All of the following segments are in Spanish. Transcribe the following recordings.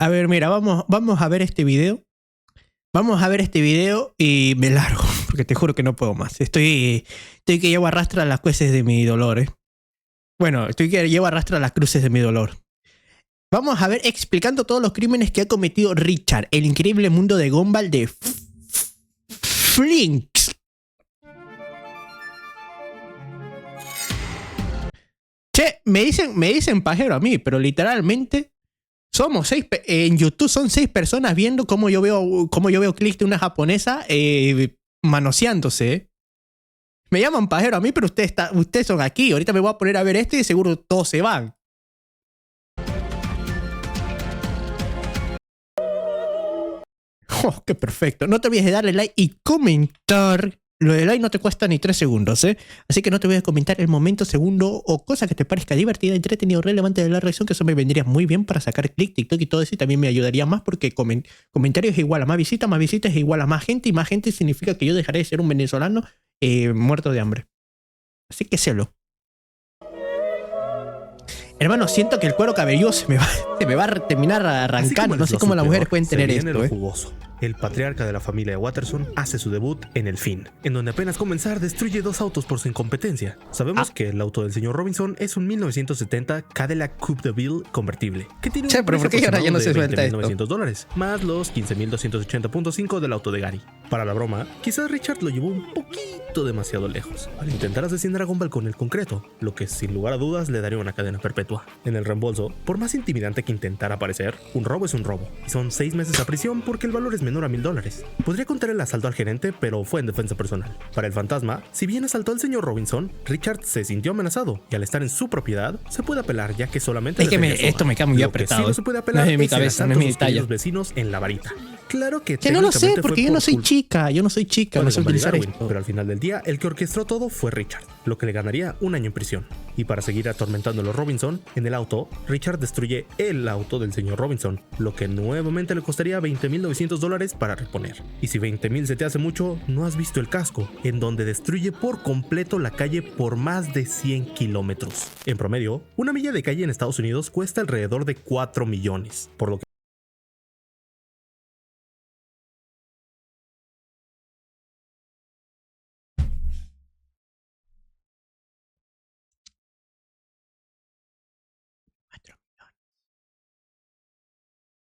A ver, mira, vamos a ver este video. Vamos a ver este video y me largo, porque te juro que no puedo más. Estoy que llevo arrastra las cruces de mi dolor, Bueno, estoy que llevo arrastra las cruces de mi dolor. Vamos a ver explicando todos los crímenes que ha cometido Richard, el increíble mundo de Gumball de Flinks. Che, me dicen pajero a mí, pero literalmente somos 6 en YouTube son 6 personas viendo cómo yo veo clics de una japonesa manoseándose. Me llaman pajero a mí, pero ustedes son aquí. Ahorita me voy a poner a ver esto y seguro todos se van. Oh, qué perfecto. No te olvides de darle like y comentar. Lo de like no te cuesta ni 3 segundos, Así que no te voy a comentar el momento, segundo o cosa que te parezca divertida, entretenido, relevante de la reacción, que eso me vendría muy bien para sacar clic, TikTok y todo eso, y también me ayudaría más porque comentarios es igual a más visitas es igual a más gente, y más gente significa que yo dejaré de ser un venezolano muerto de hambre. Así que sélo. Hermano, siento que el cuero cabelludo se me va a terminar arrancando. No sé cómo las mujeres pueden tener esto, jugoso. El patriarca de la familia de Watterson hace su debut en El Fin, en donde apenas comenzar destruye 2 autos por su incompetencia. Sabemos que el auto del señor Robinson es un 1970 Cadillac Coupe de Ville convertible, que tiene un precio aproximado de $20,900, más los 15,280.5 del auto de Gary. Para la broma, quizás Richard lo llevó un poquito demasiado lejos, al intentar asesinar a Gumball con el concreto, lo que sin lugar a dudas le daría una cadena perpetua. En el reembolso, por más intimidante que intentara parecer, un robo es un robo, y son 6 meses a prisión porque el valor es menor a $1,000. Podría contar el asalto al gerente, pero fue en defensa personal. Para el fantasma, si bien asaltó al señor Robinson, Richard se sintió amenazado, y al estar en su propiedad, se puede apelar ya que solamente es que esto me queda muy apretado. Sí no se puede apelar no es de mi cabeza, no es mi talla. Los vecinos en la varita. Claro que no lo sé, porque yo no soy chica, no sé utilizar esto. Pero al final del día, el que orquestó todo fue Richard, lo que le ganaría 1 año en prisión. Y para seguir atormentando a los Robinson, en el auto, Richard destruye el auto del señor Robinson, lo que nuevamente le costaría $20,900 para reponer. Y si 20,000 se te hace mucho, no has visto el casco, en donde destruye por completo la calle por más de 100 kilómetros. En promedio, una milla de calle en Estados Unidos cuesta alrededor de 4 millones, por lo que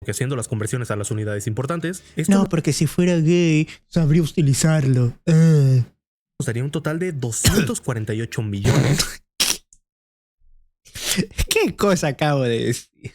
haciendo las conversiones a las unidades importantes, no, porque si fuera gay, sabría utilizarlo. Costaría un total de 248 millones. ¿Qué cosa acabo de decir?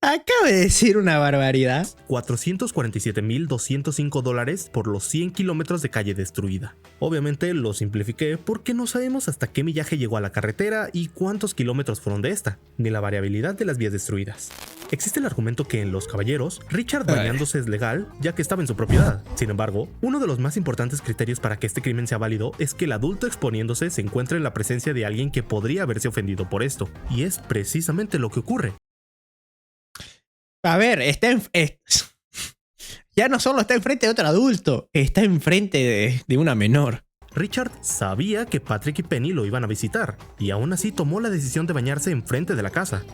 Acabo de decir una barbaridad. $447,205 por los 100 kilómetros de calle destruida. Obviamente lo simplifiqué porque no sabemos hasta qué millaje llegó a la carretera y cuántos kilómetros fueron de esta, ni la variabilidad de las vías destruidas. Existe el argumento que en Los Caballeros, Richard bañándose es legal ya que estaba en su propiedad. Sin embargo, uno de los más importantes criterios para que este crimen sea válido es que el adulto exponiéndose se encuentre en la presencia de alguien que podría haberse ofendido por esto, y es precisamente lo que ocurre. A ver, ya no solo está enfrente de otro adulto, está enfrente de una menor. Richard sabía que Patrick y Penny lo iban a visitar, y aún así tomó la decisión de bañarse enfrente de la casa.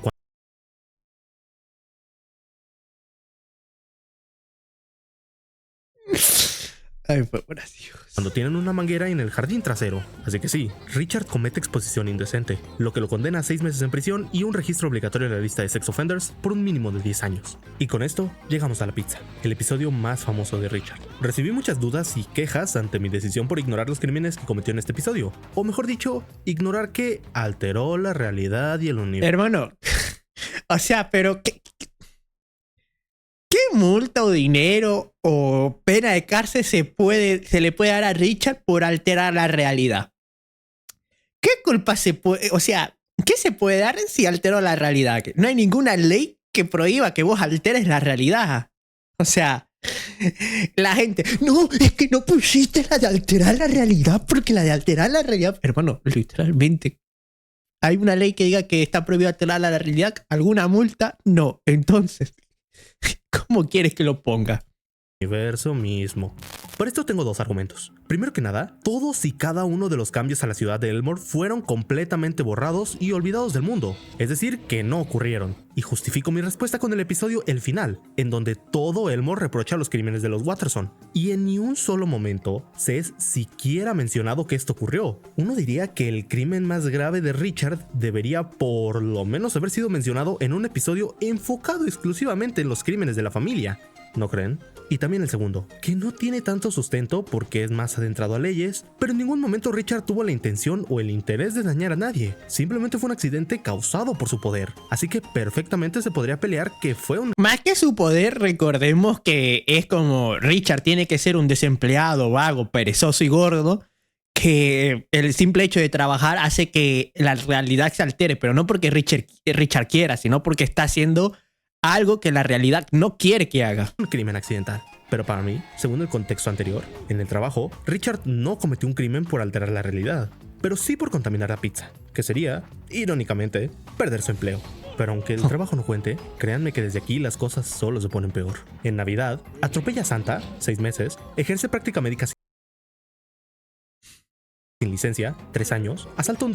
Ay, por Dios. Cuando tienen una manguera en el jardín trasero. Así que sí, Richard comete exposición indecente, lo que lo condena a 6 meses en prisión y un registro obligatorio en la lista de sex offenders por un mínimo de 10 años. Y con esto llegamos a la pizza, el episodio más famoso de Richard. Recibí muchas dudas y quejas ante mi decisión por ignorar los crímenes que cometió en este episodio, o mejor dicho, ignorar que alteró la realidad y el universo. Hermano, o sea, pero ¿qué multa o dinero o pena de cárcel se le puede dar a Richard por alterar la realidad? ¿Qué culpa se puede, o sea, qué se puede dar si alteró la realidad? No hay ninguna ley que prohíba que vos alteres la realidad. O sea, la gente, no, es que no pusiste la de alterar la realidad porque la de alterar la realidad, hermano, literalmente, ¿hay una ley que diga que está prohibido alterar la realidad? ¿Alguna multa? No. Entonces, ¿cómo quieres que lo ponga? Universo mismo. Para esto tengo dos argumentos. Primero que nada, todos y cada uno de los cambios a la ciudad de Elmore fueron completamente borrados y olvidados del mundo, es decir, que no ocurrieron. Y justifico mi respuesta con el episodio El Final, en donde todo Elmore reprocha los crímenes de los Watterson, y en ni un solo momento se es siquiera mencionado que esto ocurrió. Uno diría que el crimen más grave de Richard debería por lo menos haber sido mencionado en un episodio enfocado exclusivamente en los crímenes de la familia, ¿no creen? Y también el segundo, que no tiene tanto sustento porque es más adentrado a leyes, pero en ningún momento Richard tuvo la intención o el interés de dañar a nadie. Simplemente fue un accidente causado por su poder. Así que perfectamente se podría pelear que fue un... Más que su poder, recordemos que es como Richard tiene que ser un desempleado, vago, perezoso y gordo, que el simple hecho de trabajar hace que la realidad se altere, pero no porque Richard quiera, sino porque está haciendo algo que la realidad no quiere que haga. Un crimen accidental. Pero para mí, según el contexto anterior, en el trabajo, Richard no cometió un crimen por alterar la realidad, pero sí por contaminar la pizza, que sería, irónicamente, perder su empleo. Pero aunque el trabajo no cuente, créanme que desde aquí las cosas solo se ponen peor. En Navidad, atropella a Santa, 6 meses, ejerce práctica médica sin licencia, 3 años, asalta a un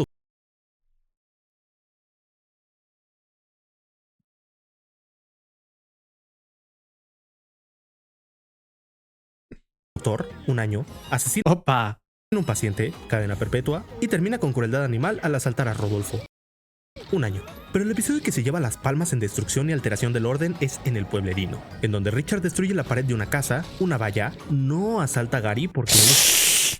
doctor, 1 año, asesina Opa. a un paciente, cadena perpetua, y termina con crueldad animal al asaltar a Rodolfo. 1 año. Pero el episodio que se lleva las palmas en destrucción y alteración del orden es en el pueblerino, en donde Richard destruye la pared de una casa, una valla, no asalta a Gary porque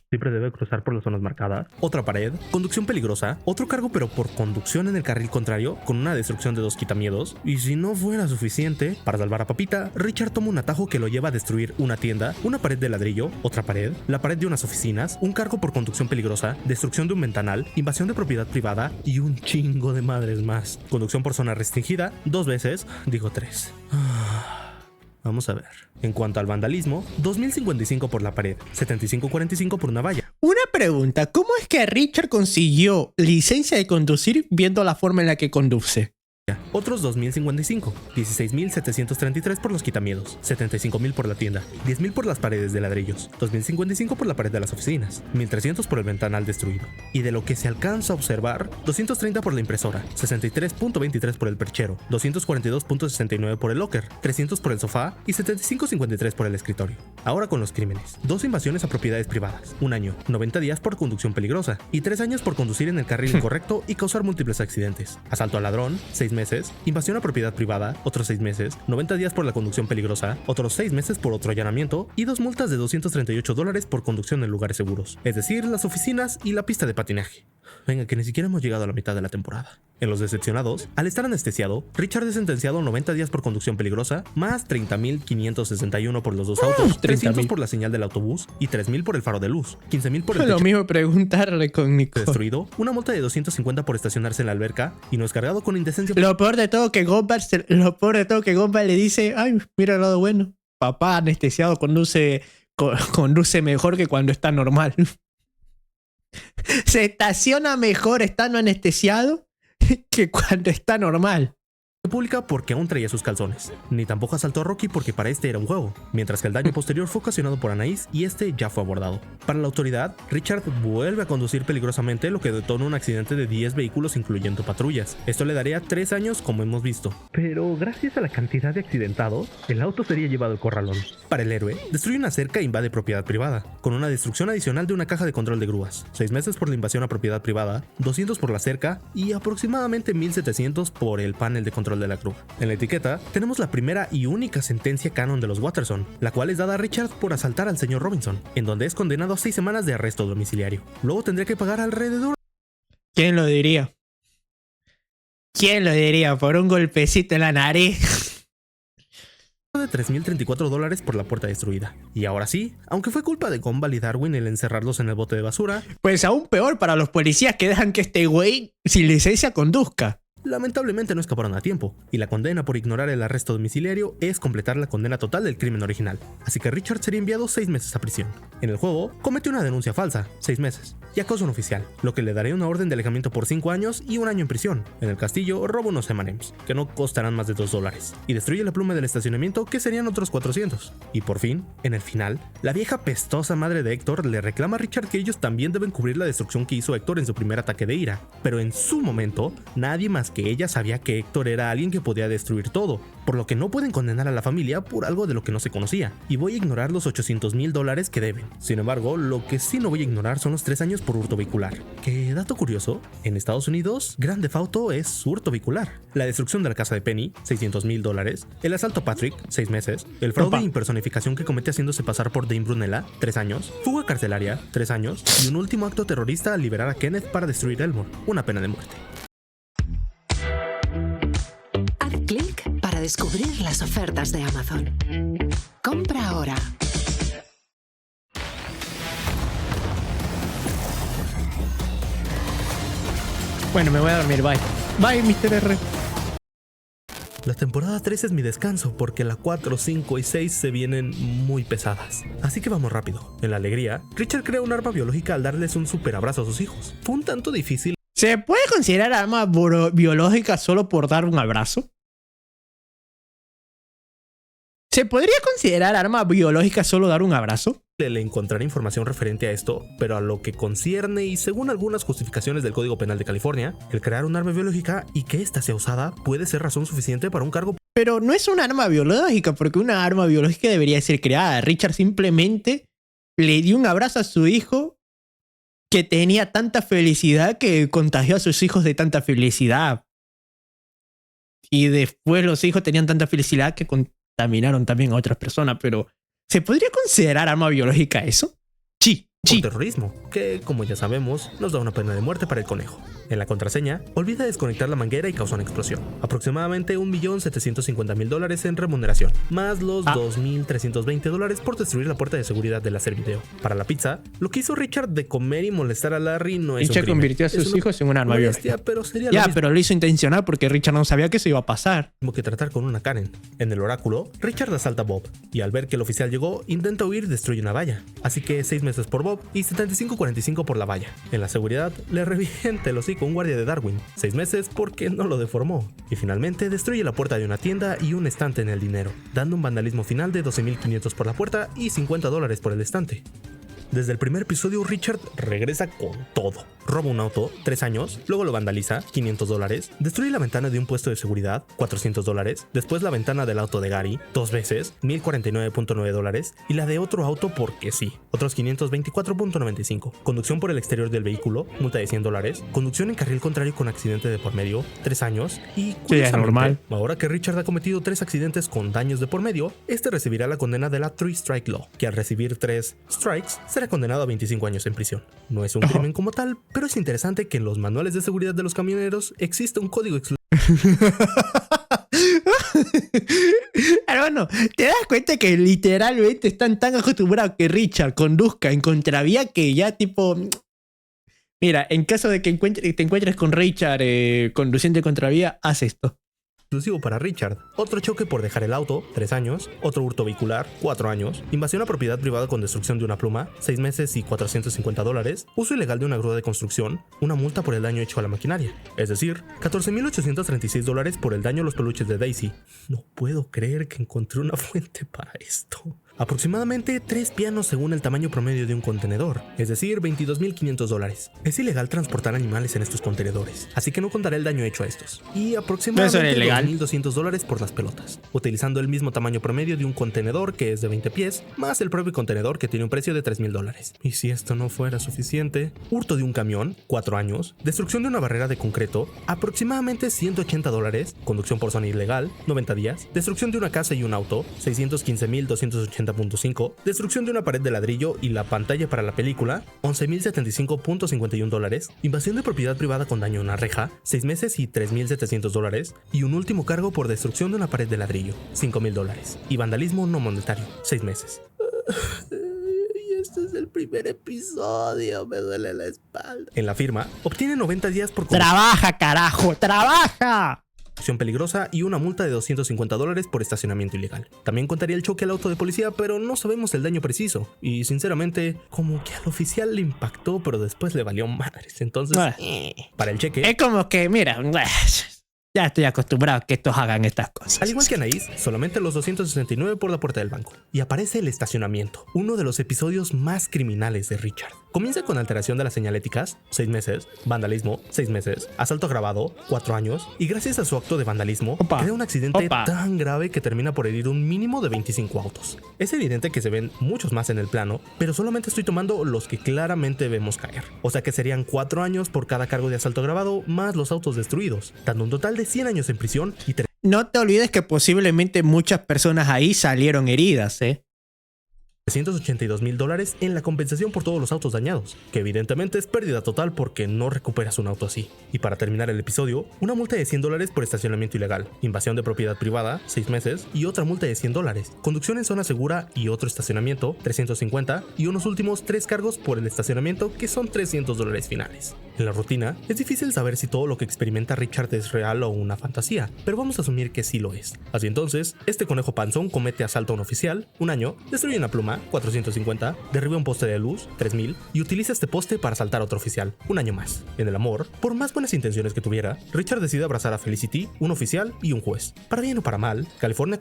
siempre debe cruzar por las zonas marcadas, otra pared, conducción peligrosa, otro cargo pero por conducción en el carril contrario, con una destrucción de 2 quitamiedos, y si no fuera suficiente, para salvar a Papita, Richard toma un atajo que lo lleva a destruir una tienda, una pared de ladrillo, otra pared, la pared de unas oficinas, un cargo por conducción peligrosa, destrucción de un ventanal, invasión de propiedad privada y un chingo de madres más. Conducción por zona restringida, 2 veces, digo 3. Vamos a ver. En cuanto al vandalismo, 2055 por la pared, 7545 por una valla. Una pregunta, ¿cómo es que Richard consiguió licencia de conducir viendo la forma en la que conduce? Otros 2055, 16.733 por los quitamiedos, 75.000 por la tienda, 10.000 por las paredes de ladrillos, 2.055 por la pared de las oficinas, 1.300 por el ventanal destruido. Y de lo que se alcanza a observar, 230 por la impresora, 63.23 por el perchero, 242.69 por el locker, 300 por el sofá y 75.53 por el escritorio. Ahora con los crímenes. 2 invasiones a propiedades privadas, 1 año, 90 días por conducción peligrosa y 3 años por conducir en el carril incorrecto y causar múltiples accidentes. Asalto al ladrón, 6 meses, invasión a propiedad privada, otros 6 meses, 90 días por la conducción peligrosa, otros 6 meses por otro allanamiento y 2 multas de $238 por conducción en lugares seguros, es decir, las oficinas y la pista de patinaje. Venga, que ni siquiera hemos llegado a la mitad de la temporada. En los decepcionados, al estar anestesiado, Richard es sentenciado a 90 días por conducción peligrosa, más 30.561 por los 2 autos, 300 por la señal del autobús y 3.000 por el faro de luz, 15.000 por el Lo techo mismo preguntarle con Nico. destruido, una multa de 250 por estacionarse en la alberca y no es cargado con indecencia. Lo peor de todo que Goldberg le dice, ay, mira el lado bueno. Papá anestesiado conduce mejor que cuando está normal. Se estaciona mejor estando anestesiado que cuando está normal. Pública porque aún traía sus calzones, ni tampoco asaltó a Rocky porque para este era un juego, mientras que el daño posterior fue ocasionado por Anaïs y este ya fue abordado. Para la autoridad, Richard vuelve a conducir peligrosamente, lo que detona un accidente de 10 vehículos incluyendo patrullas. Esto le daría 3 años como hemos visto. Pero gracias a la cantidad de accidentados, el auto sería llevado al corralón. Para el héroe, destruye una cerca e invade propiedad privada, con una destrucción adicional de una caja de control de grúas, 6 meses por la invasión a propiedad privada, 200 por la cerca y aproximadamente 1.700 por el panel de control de la grúa. En la etiqueta tenemos la primera y única sentencia canon de los Watterson, la cual es dada a Richard por asaltar al señor Robinson, en donde es condenado a 6 semanas de arresto domiciliario. Luego tendría que pagar alrededor... ¿Quién lo diría? ¿Quién lo diría? Por un golpecito en la nariz. de $3.034 por la puerta destruida. Y ahora sí, aunque fue culpa de Gumball y Darwin el encerrarlos en el bote de basura, Pues aún peor para los policías que dejan que este güey sin licencia conduzca. Lamentablemente no escaparon a tiempo, y la condena por ignorar el arresto domiciliario es completar la condena total del crimen original, así que Richard sería enviado 6 meses a prisión. En el juego, cometió una denuncia falsa, 6 meses, y acoso oficial, lo que le daría una orden de alejamiento por 5 años y 1 año en prisión. En el castillo, roba unos M&M's, que no costarán más de $2, y destruye la pluma del estacionamiento, que serían otros 400. Y por fin, en el final, la vieja pestosa madre de Héctor le reclama a Richard que ellos también deben cubrir la destrucción que hizo Héctor en su primer ataque de ira, pero en su momento, nadie más que ella sabía que Héctor era alguien que podía destruir todo, por lo que no pueden condenar a la familia por algo de lo que no se conocía, y voy a ignorar los $800,000 que deben. Sin embargo, lo que sí no voy a ignorar son los 3 años por hurto vehicular. Que, dato curioso, en Estados Unidos, Grand Theft Auto es hurto vehicular. La destrucción de la casa de Penny, $600,000, el asalto a Patrick, 6 meses, el fraude e impersonificación que comete haciéndose pasar por Dame Brunella, 3 años, fuga carcelaria, 3 años, y un último acto terrorista al liberar a Kenneth para destruir Elmore, una pena de muerte. Haz clic para descubrir las ofertas de Amazon. Compra ahora. Bueno, me voy a dormir, bye. Bye, Mr. R. La temporada 3 es mi descanso porque la 4, 5 y 6 se vienen muy pesadas. Así que vamos rápido. En la alegría, Richard crea un arma biológica al darles un super abrazo a sus hijos. Fue un tanto difícil. ¿Se puede considerar arma biológica solo por dar un abrazo? ¿Se podría considerar arma biológica solo dar un abrazo? Le encontrar información referente a esto, pero a lo que concierne y según algunas justificaciones del Código Penal de California, el crear un arma biológica y que ésta sea usada puede ser razón suficiente para un cargo. Pero no es un arma biológica, porque una arma biológica debería ser creada. Richard simplemente le dio un abrazo a su hijo que tenía tanta felicidad que contagió a sus hijos de tanta felicidad. Y después los hijos tenían tanta felicidad que contaminaron también a otras personas, pero ¿se podría considerar arma biológica eso? Sí. Por terrorismo, que, como ya sabemos, nos da una pena de muerte para el conejo. En la contraseña, olvida desconectar la manguera y causa una explosión. Aproximadamente $1.750.000 en remuneración, más los $2.320 por destruir la puerta de seguridad del hacer video. Para la pizza, lo que hizo Richard de comer y molestar a Larry no es un crimen. Richard convirtió a sus hijos en un arma biológica. Pero sería pero lo hizo intencional porque Richard no sabía que eso iba a pasar. Como que tratar con una Karen. En el oráculo, Richard asalta a Bob, y al ver que el oficial llegó, intenta huir y destruye una valla. Así que 6 meses por Bob y 75.45 por la valla. En la seguridad, le revienta el hocico un guardia de Darwin, 6 meses porque no lo deformó. Y finalmente destruye la puerta de una tienda y un estante en el dinero, dando un vandalismo final de $12.500 por la puerta y $50 por el estante. Desde el primer episodio, Richard regresa con todo. Roba un auto, 3 años, luego lo vandaliza, $500, destruye la ventana de un puesto de seguridad, $400, después la ventana del auto de Gary, 2 veces, $1,049.9, y la de otro auto porque sí, otros $524.95. Conducción por el exterior del vehículo, multa de $100, conducción en carril contrario con accidente de por medio, 3 años, y es normal. Ahora que Richard ha cometido 3 accidentes con daños de por medio, este recibirá la condena de la 3 Strike Law, que al recibir 3 strikes, será condenado a 25 años en prisión. No es un crimen como tal, pero es interesante que en los manuales de seguridad de los camioneros existe un código Hermano, ¿te das cuenta que literalmente están tan acostumbrados que Richard conduzca en contravía que ya tipo... Mira, en caso de que te encuentres con Richard conduciendo en contravía, haz esto. Exclusivo para Richard. Otro choque por dejar el auto, 3 años. Otro hurto vehicular, 4 años. Invasión a propiedad privada con destrucción de una pluma, 6 meses y $450. Uso ilegal de una grúa de construcción. Una multa por el daño hecho a la maquinaria. Es decir, $14.836 por el daño a los peluches de Daisy. No puedo creer que encontré una fuente para esto. Aproximadamente 3 pianos según el tamaño promedio de un contenedor, es decir, $22.500. Es ilegal transportar animales en estos contenedores, así que no contaré el daño hecho a estos. Y aproximadamente $2.200 por las pelotas, utilizando el mismo tamaño promedio de un contenedor que es de 20 pies, más el propio contenedor que tiene un precio de $3.000. Y si esto no fuera suficiente, hurto de un camión, 4 años, destrucción de una barrera de concreto, aproximadamente $180, conducción por zona ilegal, 90 días, destrucción de una casa y un auto, $615.280.5, destrucción de una pared de ladrillo y la pantalla para la película, $11.075.51, invasión de propiedad privada con daño a una reja, 6 meses y $3.700, y un último cargo por destrucción de una pared de ladrillo, $5.000, y vandalismo no monetario, 6 meses. Y este es el primer primer episodio, me duele la espalda. En la firma, obtiene 90 días por ¡Trabaja, carajo! ¡Trabaja! conducción peligrosa y una multa de $250 por estacionamiento ilegal. También contaría el choque al auto de policía, pero no sabemos el daño preciso. Y sinceramente, como que al oficial le impactó, pero después le valió madres. Entonces, para el cheque... Es como que, mira, ya estoy acostumbrado a que estos hagan estas cosas. Al igual que Anaís, solamente los 269 por la puerta del banco. Y aparece el estacionamiento, uno de los episodios más criminales de Richard. Comienza con alteración de las señaléticas, 6 meses, vandalismo, 6 meses, asalto agravado, 4 años, y gracias a su acto de vandalismo, crea un accidente tan grave que termina por herir un mínimo de 25 autos. Es evidente que se ven muchos más en el plano, pero solamente estoy tomando los que claramente vemos caer. O sea que serían 4 años por cada cargo de asalto agravado, más los autos destruidos, dando un total de 100 años en prisión y... No te olvides que posiblemente muchas personas ahí salieron heridas, $382,000 en la compensación por todos los autos dañados, que evidentemente es pérdida total porque no recuperas un auto así. Y para terminar el episodio, una multa de $100 por estacionamiento ilegal, invasión de propiedad privada, 6 meses, y otra multa de $100, conducción en zona segura y otro estacionamiento, 350, y unos últimos 3 cargos por el estacionamiento que son $300 finales. En la rutina, es difícil saber si todo lo que experimenta Richard es real o una fantasía, pero vamos a asumir que sí lo es. Así entonces, este conejo panzón comete asalto a un oficial, 1 año, destruye una pluma, 450, derriba un poste de luz, 3000, y utiliza este poste para asaltar a otro oficial, 1 año más. En el amor, por más buenas intenciones que tuviera, Richard decide abrazar a Felicity, un oficial y un juez. Para bien o para mal, California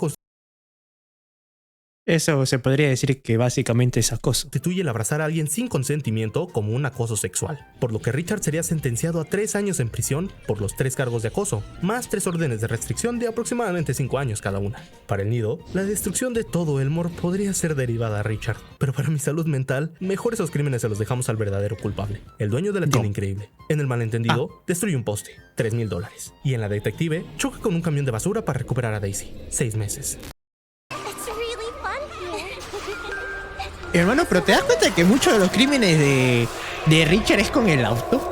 Eso se podría decir que básicamente es acoso. constituye el abrazar a alguien sin consentimiento como un acoso sexual, por lo que Richard sería sentenciado a 3 años en prisión por los 3 cargos de acoso, más 3 órdenes de restricción de aproximadamente 5 años cada una. Para el nido, la destrucción de todo Elmore podría ser derivada a Richard, pero para mi salud mental, mejor esos crímenes se los dejamos al verdadero culpable, el dueño de la tienda increíble. En el malentendido, destruye un poste, $3,000, y en la detective, choca con un camión de basura para recuperar a Daisy, 6 meses. Hermano, pero ¿te das cuenta de que muchos de los crímenes de Richard es con el auto?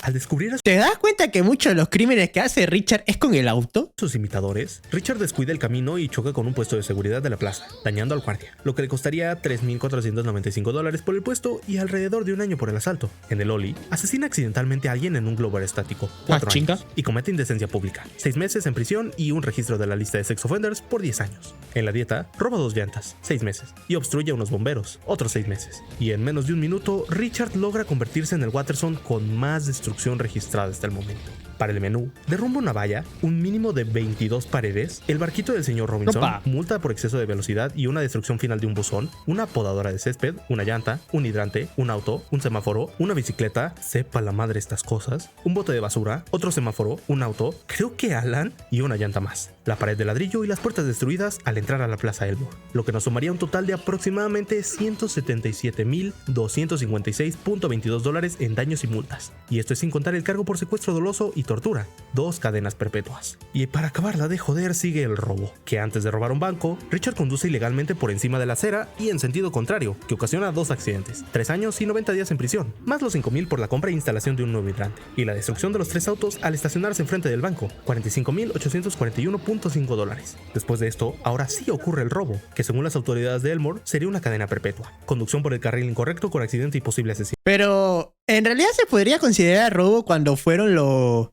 Al descubrir a ¿Te das cuenta que muchos de los crímenes que hace Richard es con el auto? sus imitadores, Richard descuida el camino y choca con un puesto de seguridad de la plaza, dañando al guardia, lo que le costaría $3,495 por el puesto y alrededor de 1 año por el asalto. En el Oli, asesina accidentalmente a alguien en un globo aerostático, 4 años, y comete indecencia pública, 6 meses en prisión y un registro de la lista de sex offenders por 10 años. En la dieta, roba 2 llantas, 6 meses, y obstruye a unos bomberos, otros 6 meses. Y en menos de 1 minuto, Richard logra convertirse en el Watterson con más destrucción registrada hasta el momento. Para el menú, derrumba una valla, un mínimo de 22 paredes, el barquito del señor Robinson, multa por exceso de velocidad y una destrucción final de un buzón, una podadora de césped, una llanta, un hidrante, un auto, un semáforo, una bicicleta, sepa la madre estas cosas, un bote de basura, otro semáforo, un auto, creo que Alan y una llanta más, la pared de ladrillo y las puertas destruidas al entrar a la Plaza Elmore, lo que nos sumaría un total de aproximadamente $177,256.22 en daños y multas. Y esto es sin contar el cargo por secuestro doloso y tortura, 2 cadenas perpetuas. Y para acabarla de joder sigue el robo, que antes de robar un banco, Richard conduce ilegalmente por encima de la acera y en sentido contrario, que ocasiona 2 accidentes, 3 años y 90 días en prisión, más los $5,000 por la compra e instalación de un nuevo hidrante, y la destrucción de los 3 autos al estacionarse enfrente del banco, $45,841.5. Después de esto, ahora sí ocurre el robo, que según las autoridades de Elmore sería una cadena perpetua, conducción por el carril incorrecto con accidente y posible asesinato. Pero en realidad se podría considerar robo cuando fueron los...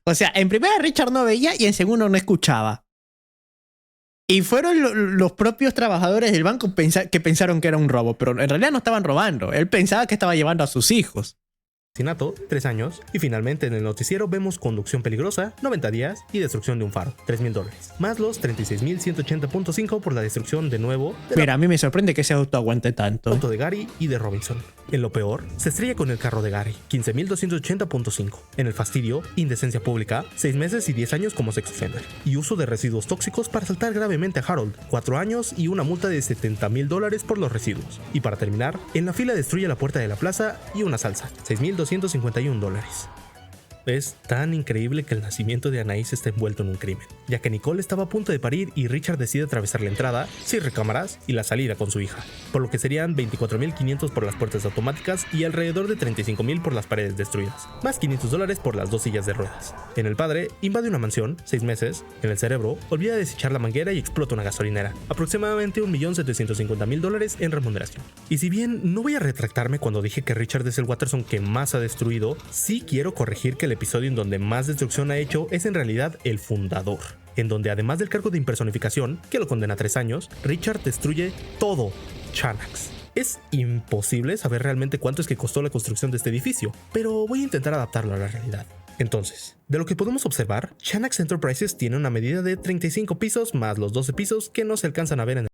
O sea, en primera Richard no veía y en segundo no escuchaba. Y fueron los propios trabajadores del banco que pensaron que era un robo, pero en realidad no estaban robando. Él pensaba que estaba llevando a sus hijos. Asesinato, 3 años, y finalmente en el noticiero vemos conducción peligrosa, 90 días, y destrucción de un faro, $3,000, más los $36,180.5 por la destrucción de nuevo Mira, a mí me sorprende que ese auto aguante tanto. auto de Gary y de Robinson. En lo peor, se estrella con el carro de Gary, $15,280.5. En el fastidio, indecencia pública, 6 meses y 10 años como sex offender, y uso de residuos tóxicos para asaltar gravemente a Harold, 4 años y una multa de $70,000 por los residuos. Y para terminar, en la fila destruye la puerta de la plaza y una salsa, $6,251. Es tan increíble que el nacimiento de Anaís está envuelto en un crimen, ya que Nicole estaba a punto de parir y Richard decide atravesar la entrada, 6 recámaras y la salida con su hija, por lo que serían 24.500 por las puertas automáticas y alrededor de 35.000 por las paredes destruidas, más $500 por las 2 sillas de ruedas. En el padre, invade una mansión, 6 meses, en el cerebro, olvida desechar la manguera y explota una gasolinera, aproximadamente $1.750.000 en remuneración. Y si bien no voy a retractarme cuando dije que Richard es el Watterson que más ha destruido, sí quiero corregir que el episodio en donde más destrucción ha hecho es en realidad el fundador, en donde además del cargo de impersonificación, que lo condena a 3 años, Richard destruye todo Chanax. Es imposible saber realmente cuánto es que costó la construcción de este edificio, pero voy a intentar adaptarlo a la realidad. Entonces, de lo que podemos observar, Chanax Enterprises tiene una medida de 35 pisos más los 12 pisos que no se alcanzan a ver en el...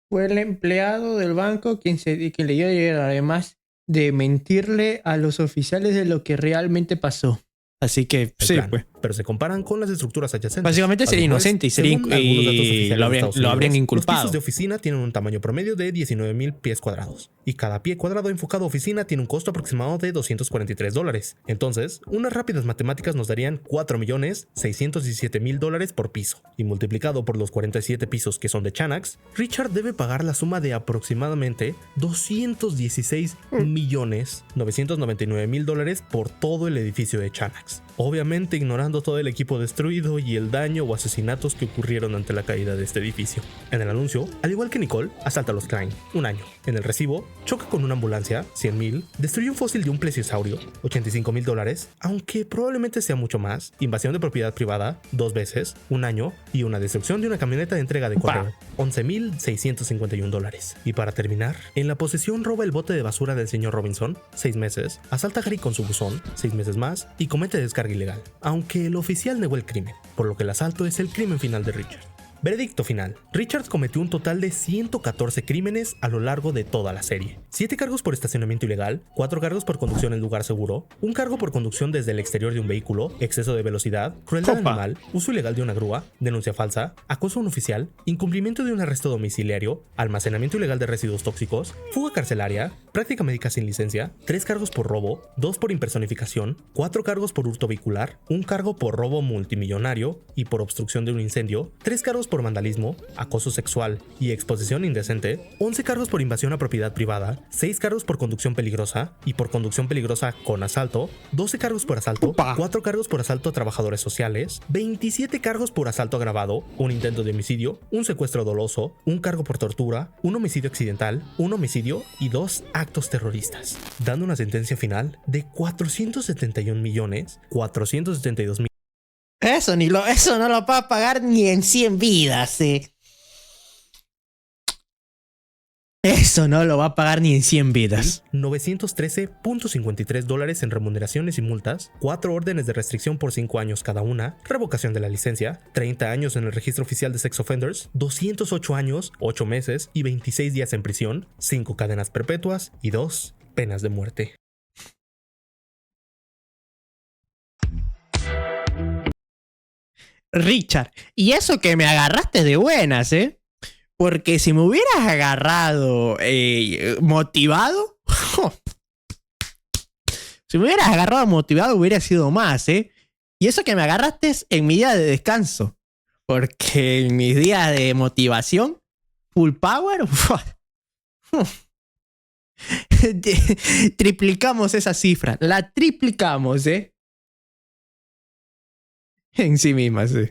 Fue el empleado del banco quien le dio dinero, además de mentirle a los oficiales de lo que realmente pasó. Así que sí, plan, pues. pero se comparan con las estructuras adyacentes. Básicamente sería inocente y lo habrían inculpado. Los pisos de oficina tienen un tamaño promedio de 19.000 pies cuadrados y cada pie cuadrado enfocado a oficina tiene un costo aproximado de $243. Entonces, unas rápidas matemáticas nos darían $4.617.000 por piso y multiplicado por los 47 pisos que son de Chanax, Richard debe pagar la suma de aproximadamente $216.999.000 por todo el edificio de Chanax. Obviamente ignorando todo el equipo destruido y el daño o asesinatos que ocurrieron ante la caída de este edificio. En el anuncio, al igual que Nicole, asalta a los Klein, 1 año. En el recibo, choca con una ambulancia, 100.000, destruye un fósil de un plesiosaurio, $85.000, aunque probablemente sea mucho más, invasión de propiedad privada, 2 veces, 1 año, y una destrucción de una camioneta de entrega de correo, $11.651. Y para terminar, en la posesión roba el bote de basura del señor Robinson, 6 meses, asalta a Gary con su buzón, 6 meses más, y comete descarga ilegal, aunque el oficial negó el crimen, por lo que el asalto es el crimen final de Richard. Veredicto final. Richard cometió un total de 114 crímenes a lo largo de toda la serie. 7 cargos por estacionamiento ilegal, 4 cargos por conducción en lugar seguro, 1 cargo por conducción desde el exterior de un vehículo, exceso de velocidad, crueldad animal, uso ilegal de una grúa, denuncia falsa, acoso a un oficial, incumplimiento de un arresto domiciliario, almacenamiento ilegal de residuos tóxicos, fuga carcelaria, práctica médica sin licencia, 3 cargos por robo, 2 por impersonificación, 4 cargos por hurto vehicular, 1 cargo por robo multimillonario y por obstrucción de un incendio, 3 cargos por vandalismo, acoso sexual y exposición indecente, 11 cargos por invasión a propiedad privada, 6 cargos por conducción peligrosa y por conducción peligrosa con asalto, 12 cargos por asalto, 4 cargos por asalto a trabajadores sociales, 27 cargos por asalto agravado, 1 intento de homicidio, 1 secuestro doloso, 1 cargo por tortura, 1 homicidio accidental, 1 homicidio y 2 actos terroristas, dando una sentencia final de $471.472.000. Eso no lo va a pagar ni en 100 vidas, Eso no lo va a pagar ni en 100 vidas. $913.53 en remuneraciones y multas, 4 órdenes de restricción por 5 años cada una, revocación de la licencia, 30 años en el registro oficial de sex offenders, 208 años, 8 meses y 26 días en prisión, 5 cadenas perpetuas y 2 penas de muerte. Richard, y eso que me agarraste de buenas, porque si me hubieras agarrado motivado, si me hubieras agarrado motivado hubiera sido más, Y eso que me agarraste es en mi día de descanso, porque en mis días de motivación, full power, triplicamos esa cifra, la triplicamos, en sí misma, sí.